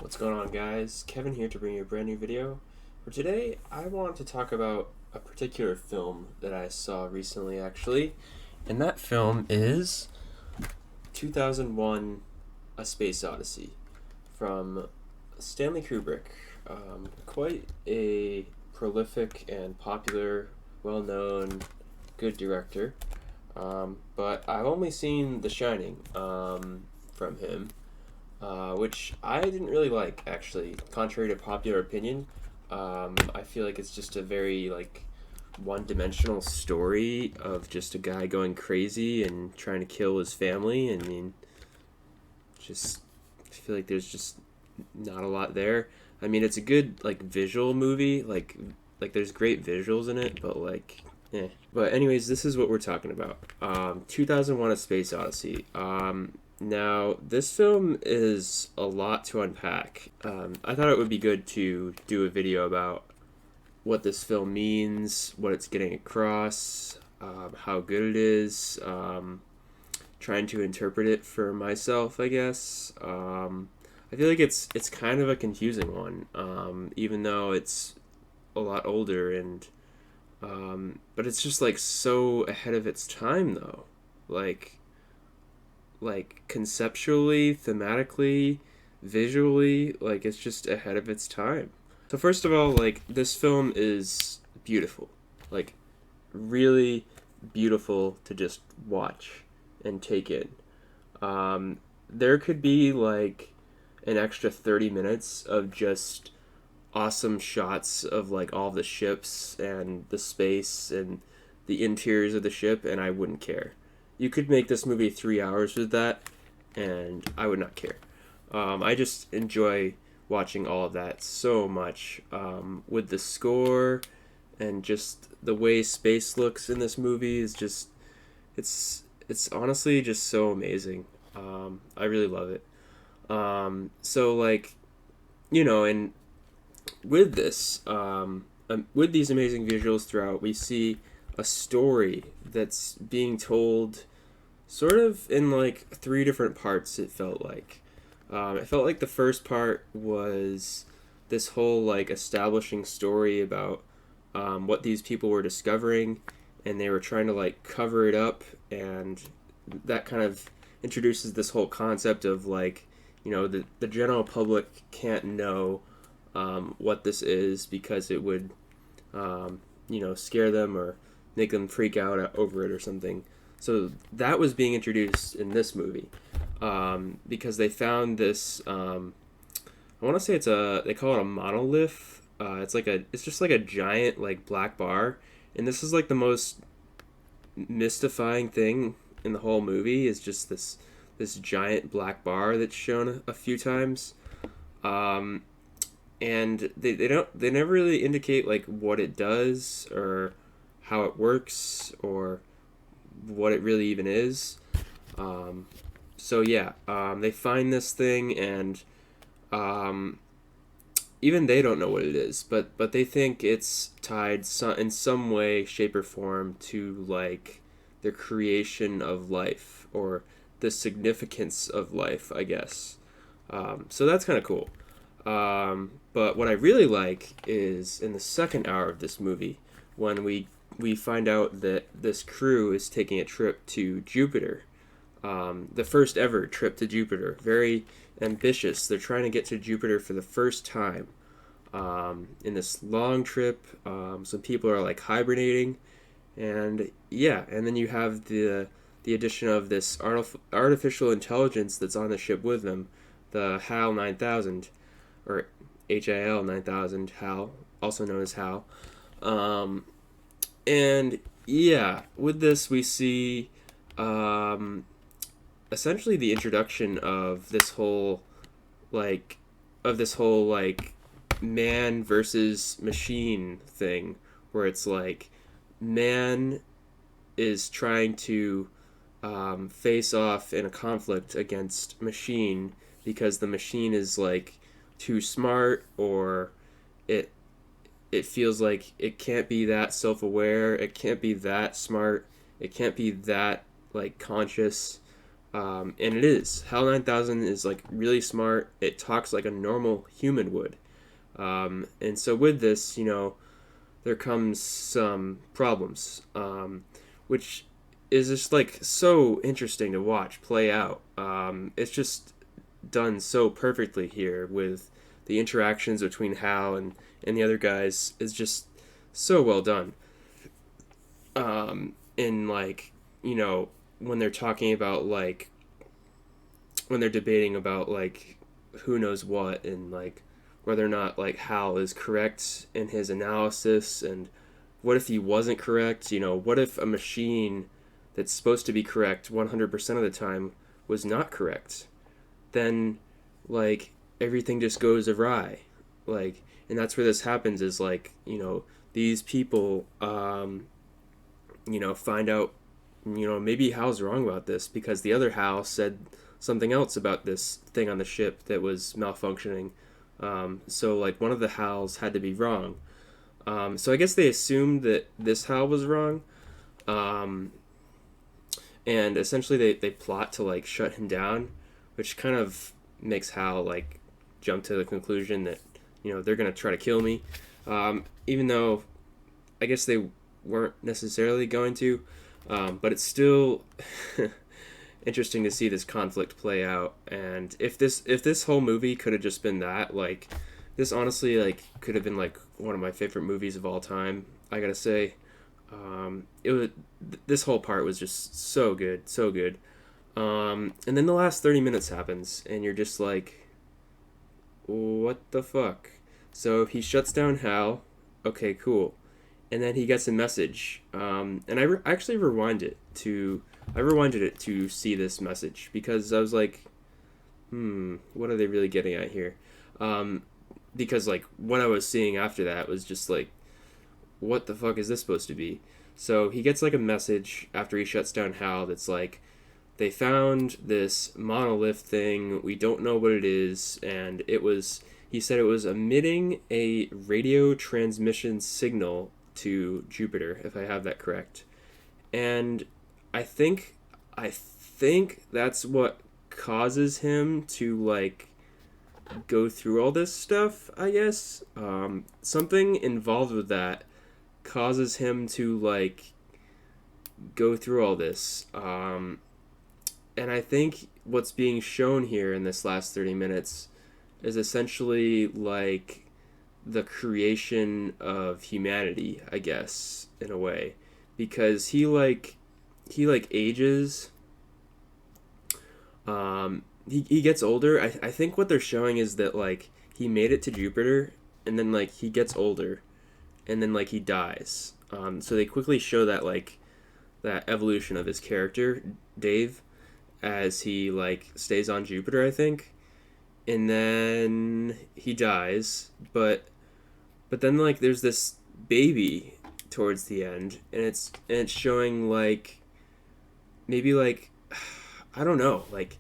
What's going on, guys? Kevin here to bring you a brand new video. For today, I want to talk about a particular film that I saw recently, actually. And that film is 2001 A Space Odyssey from Stanley Kubrick. Quite a prolific and popular, well-known, good director. But I've only seen The Shining from him. Which I didn't really like, actually. Contrary to popular opinion, I feel like it's just a very one-dimensional story of just a guy going crazy and trying to kill his family. I mean, just I feel like there's just not a lot there. I mean, it's a good visual movie, like there's great visuals in it, but eh. But anyways, this is what we're talking about. 2001: A Space Odyssey. Now, this film is a lot to unpack. I thought it would be good to do a video about what this film means, what it's getting across, how good it is, trying to interpret it for myself, I guess. I feel like it's kind of a confusing one, even though it's a lot older, and but it's just so ahead of its time, though. Conceptually, thematically, visually, it's just ahead of its time. So first of all, this film is beautiful. Really beautiful to just watch and take in. There could be an extra 30 minutes of just awesome shots of all the ships and the space and the interiors of the ship, and I wouldn't care. You could make this movie 3 hours with that, and I would not care. I just enjoy watching all of that so much, with the score and just the way space looks in this movie is just it's honestly just so amazing. I really love it. So and with this, with these amazing visuals throughout, we see a story that's being told sort of in three different parts. It felt like the first part was this whole establishing story about what these people were discovering, and they were trying to cover it up, and that kind of introduces this whole concept of the general public can't know what this is because it would scare them or make them freak out over it or something. So that was being introduced in this movie, because they found this. I want to say they call it a monolith. It's just a giant black bar, and this is the most mystifying thing in the whole movie. Is just this giant black bar that's shown a few times. And they never really indicate what it does or how it works or what it really even is. So yeah, they find this thing, and even they don't know what it is, but they think it's tied in some way, shape, or form to the creation of life or the significance of life, I guess. So that's kind of cool. But what I really like is in the second hour of this movie, when we find out that this crew is taking a trip to Jupiter. The first ever trip to Jupiter. Very ambitious. They're trying to get to Jupiter for the first time in this long trip. Some people are hibernating. And yeah, and then you have the addition of this artificial intelligence that's on the ship with them, the HAL 9000, or HAL 9000, HAL, also known as HAL. And yeah, with this we see essentially the introduction of this whole man versus machine thing, where it's man is trying to face off in a conflict against machine because the machine is too smart, or it feels like it can't be that self-aware, it can't be that smart, it can't be that conscious. And it is. HAL 9000 is like really smart. It talks like a normal human would. And so with this, there comes some problems, which is just like so interesting to watch play out. It's just done so perfectly here with the interactions between Hal and the other guys is just so well done. In like, when they're talking about like when they're debating about like who knows what and like whether or not like Hal is correct in his analysis and what if he wasn't correct, what if a machine that's supposed to be correct 100% of the time was not correct, then like everything just goes awry, like, and that's where this happens is like, these people find out, maybe Hal's wrong about this because the other Hal said something else about this thing on the ship that was malfunctioning. So like one of the Hals had to be wrong. So I guess they assumed that this Hal was wrong. Um, and essentially they plot to like shut him down, which kind of makes Hal like jump to the conclusion that they're gonna try to kill me, even though I guess they weren't necessarily going to, but it's still interesting to see this conflict play out. And if this whole movie could have just been that, like, this honestly like could have been like one of my favorite movies of all time. I gotta say, it was this whole part was just so good, so good. And then the last 30 minutes happens, and you're just like, what the fuck? So he shuts down Hal. Okay, cool. And then he gets a message. And actually I rewinded it to see this message because I was like, what are they really getting at here? Because like what I was seeing after that was just like, what the fuck is this supposed to be? So he gets like a message after he shuts down Hal that's like, they found this monolith thing. We don't know what it is, and he said it was emitting a radio transmission signal to Jupiter, if I have that correct. And I think that's what causes him to like go through all this stuff, I guess. Something involved with that causes him to like go through all this. And I think what's being shown here in this last 30 minutes is essentially like the creation of humanity, I guess, in a way. Because he ages. He gets older. I think what they're showing is that like he made it to Jupiter and then like he gets older and then like he dies. So they quickly show that like that evolution of his character, Dave, as he like stays on Jupiter, I think. And then he dies, but then like there's this baby towards the end, and it's showing like maybe like I don't know, like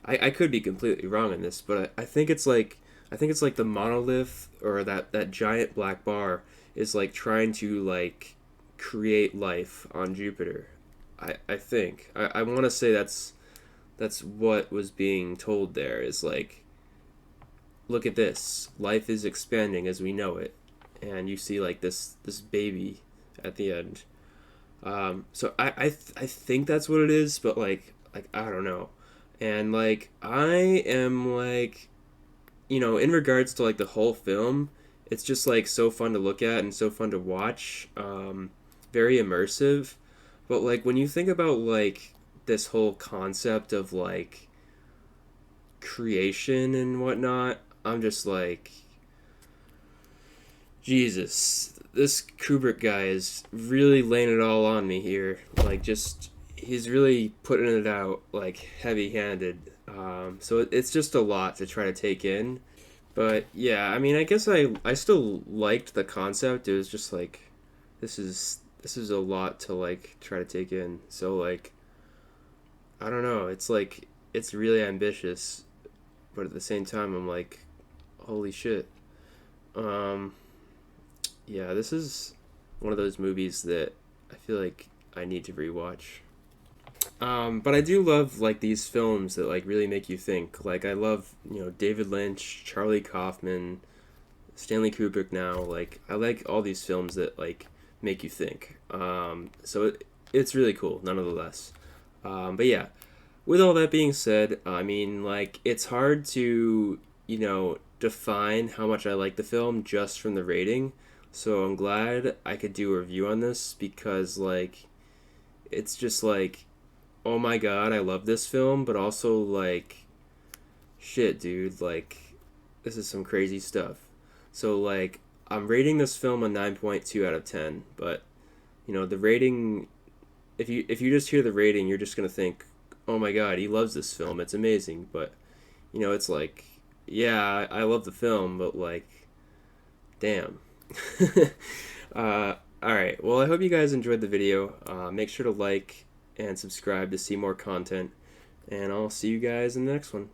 I could be completely wrong on this, but I think it's like the monolith or that giant black bar is like trying to like create life on Jupiter. I think I want to say that's what was being told there is like, look at this, life is expanding as we know it, and you see like this baby at the end. So I think that's what it is, but like I don't know. And like I am like, in regards to like the whole film, it's just like so fun to look at and so fun to watch. Very immersive. But like when you think about like this whole concept of like creation and whatnot, I'm just like, Jesus, this Kubrick guy is really laying it all on me here. Like, just he's really putting it out like heavy-handed. So it's just a lot to try to take in. But yeah, I mean, I guess I still liked the concept. It was just like, this is a lot to like try to take in. So like, I don't know. It's like it's really ambitious, but at the same time, I'm like, holy shit. Um, yeah, this is one of those movies that I feel like I need to rewatch. But I do love like these films that like really make you think. Like I love, David Lynch, Charlie Kaufman, Stanley Kubrick now. Like I like all these films that like make you think. It's really cool, nonetheless. But yeah, with all that being said, I mean, like, it's hard to, define how much I like the film just from the rating. So I'm glad I could do a review on this because, like, it's just like, oh my god, I love this film, but also, like, shit, dude, like, this is some crazy stuff. So, like, I'm rating this film a 9.2 out of 10, but, the rating, if you just hear the rating, you're just gonna think, oh my god, he loves this film. It's amazing. But it's like, yeah, I love the film, but like, damn. All right. Well, I hope you guys enjoyed the video. Make sure to like and subscribe to see more content, and I'll see you guys in the next one.